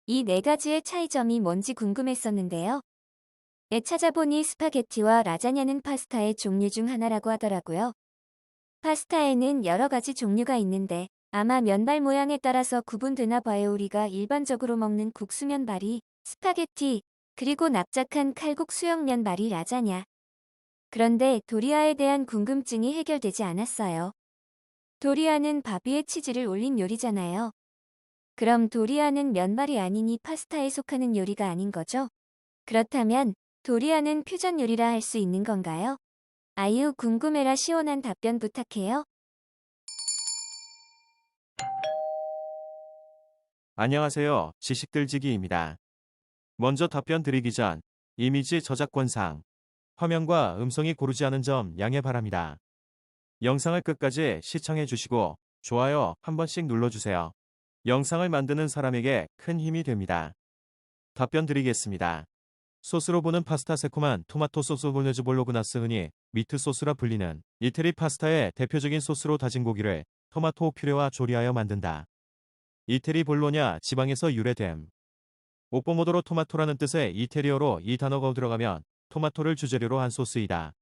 이 네 가지의 차이점이 뭔지 궁금했었는데요. 찾아보니 스파게티와 라자냐는 파스타의 종류 중 하나라고 하더라고요. 파스타에는 여러 가지 종류가 있는데 아마 면발 모양에 따라서 구분되나 봐요. 우리가 일반적으로 먹는 국수 면발이 스파게티, 그리고 납작한 칼국수형 면발이 라자냐. 그런데 도리아에 대한 궁금증이 해결되지 않았어요. 도리아는 밥 위에 치즈를 올린 요리잖아요. 그럼 도리아는 면발이 아니니 파스타에 속하는 요리가 아닌 거죠? 그렇다면 도리아는 퓨전 요리라 할 수 있는 건가요? 아유, 궁금해라. 시원한 답변 부탁해요. 안녕하세요. 지식들지기입니다. 먼저 답변 드리기 전 이미지 저작권상 화면과 음성이 고르지 않은 점 양해 바랍니다. 영상을 끝까지 시청해 주시고 좋아요 한 번씩 눌러주세요. 영상을 만드는 사람에게 큰 힘이 됩니다. 답변 드리겠습니다. 소스로 보는 파스타 새콤한 토마토 소스 볼네즈 볼로그나스 흔히 미트 소스라 불리는 이태리 파스타의 대표적인 소스로 다진 고기를 토마토 퓨레와 조리하여 만든다. 이태리 볼로냐 지방에서 유래됨. 오뽀모도로 토마토라는 뜻의 이태리어로 이 단어가 들어가면 토마토를 주재료로 한 소스이다.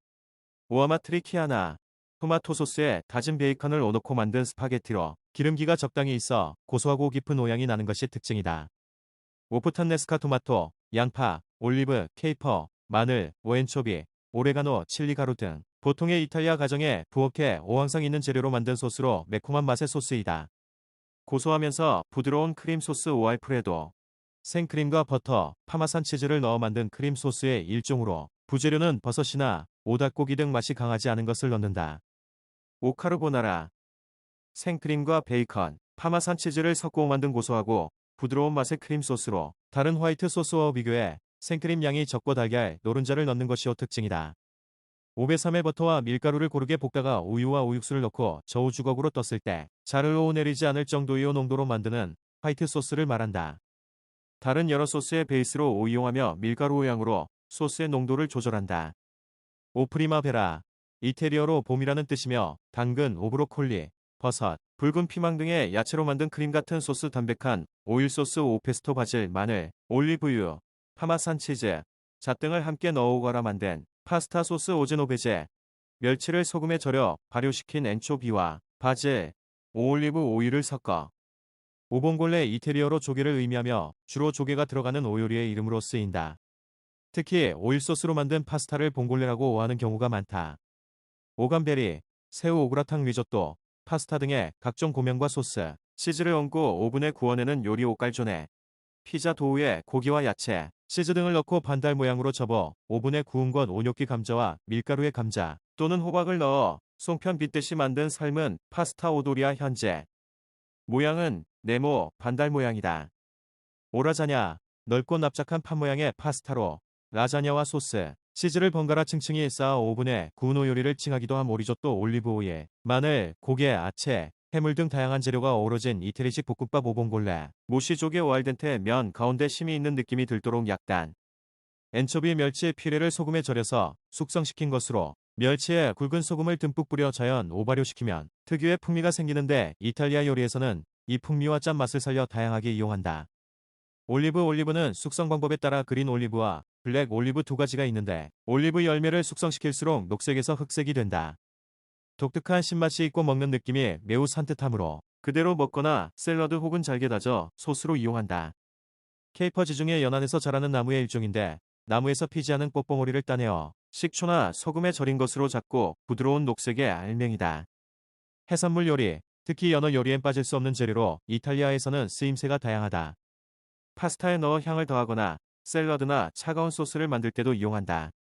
오아마트리키아나 토마토 소스에 다진 베이컨을 넣고 만든 스파게티로 기름기가 적당히 있어 고소하고 깊은 오향이 나는 것이 특징이다. 오프탄네스카 토마토, 양파, 올리브, 케이퍼, 마늘, 오엔초비, 오레가노, 칠리 가루 등 보통의 이탈리아 가정에 부엌에 오항상 있는 재료로 만든 소스로 매콤한 맛의 소스이다. 고소하면서 부드러운 크림 소스 오알프레도, 생크림과 버터, 파마산 치즈를 넣어 만든 크림 소스의 일종으로 부재료는 버섯이나 오닭고기 등 맛이 강하지 않은 것을 넣는다. 오카르보나라, 생크림과 베이컨, 파마산 치즈를 섞어 만든 고소하고 부드러운 맛의 크림 소스로 다른 화이트 소스와 비교해 생크림 양이 적고 달걀, 노른자를 넣는 것이요 특징이다. 5배3의 버터와 밀가루를 고르게 볶다가 우유와 우육수를 넣고 저우주걱으로 떴을 때 잘 흘러내리지 않을 정도의 농도로 만드는 화이트 소스를 말한다. 다른 여러 소스의 베이스로 이용하며 밀가루 오양으로 소스의 농도를 조절한다. 오프리마베라, 이태리어로 봄이라는 뜻이며 당근, 오브로콜리, 버섯, 붉은 피망 등의 야채로 만든 크림 같은 소스 담백한 오일 소스 오페스토 바질, 마늘, 올리브유, 파마산 치즈, 잣 등을 함께 넣어오거나 만든 파스타 소스 오제노베제, 멸치를 소금에 절여 발효시킨 엔초비와 바질, 오올리브 오일을 섞어 오봉골레 이태리어로 조개를 의미하며 주로 조개가 들어가는 오요리의 이름으로 쓰인다. 특히 오일 소스로 만든 파스타를 봉골레라고 오하는 경우가 많다. 오감베리, 새우 오그라탕 리조또, 파스타 등의 각종 고명과 소스, 치즈를 얹고 오븐에 구워내는 요리 오깔조네. 피자 도우에 고기와 야채, 치즈 등을 넣고 반달 모양으로 접어 오븐에 구운 건 온욕기 감자와 밀가루의 감자 또는 호박을 넣어 송편 빗듯이 만든 삶은 파스타 오도리아 현재. 모양은 네모, 반달 모양이다. 오라자냐, 넓고 납작한 판 모양의 파스타로 라자냐와 소스, 치즈를 번갈아 층층이 쌓아 오븐에 구운 오요리를 칭하기도 함 오리조또 올리브 오일, 마늘, 고개, 아채, 해물 등 다양한 재료가 어우러진 이태리식 볶음밥 오봉골레, 모시조개 오알덴테 면 가운데 심이 있는 느낌이 들도록 약간 엔초비 멸치 퓨레를 소금에 절여서 숙성시킨 것으로 멸치에 굵은 소금을 듬뿍 뿌려 자연 오발효시키면 특유의 풍미가 생기는데 이탈리아 요리에서는 이 풍미와 짠맛을 살려 다양하게 이용한다. 올리브는 숙성 방법에 따라 그린 올리브와 블랙 올리브 두 가지가 있는데 올리브 열매를 숙성시킬수록 녹색에서 흑색이 된다. 독특한 신맛이 있고 먹는 느낌이 매우 산뜻하므로 그대로 먹거나 샐러드 혹은 잘게 다져 소스로 이용한다. 케이퍼 지중해 연안에서 자라는 나무의 일종인데 나무에서 피지 않은 뽀뽀머리를 따내어 식초나 소금에 절인 것으로 작고 부드러운 녹색의 알맹이다. 해산물 요리, 특히 연어 요리엔 빠질 수 없는 재료로 이탈리아에서는 쓰임새가 다양하다. 파스타에 넣어 향을 더하거나 샐러드나 차가운 소스를 만들 때도 이용한다.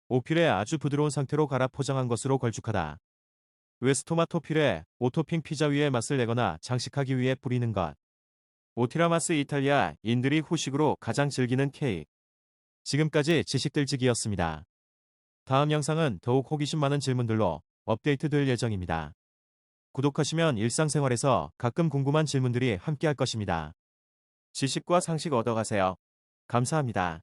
오필에 아주 부드러운 상태로 갈아 포장한 것으로 걸쭉하다. 웨스토마토 필에 오토핑 피자 위에 맛을 내거나 장식하기 위해 뿌리는 것. 오티라마스 이탈리아 인들이 후식으로 가장 즐기는 케이크. 지금까지 지식들지기였습니다. 다음 영상은 더욱 호기심 많은 질문들로 업데이트될 예정입니다. 구독하시면 일상생활에서 가끔 궁금한 질문들이 함께할 것입니다. 지식과 상식 얻어가세요. 감사합니다.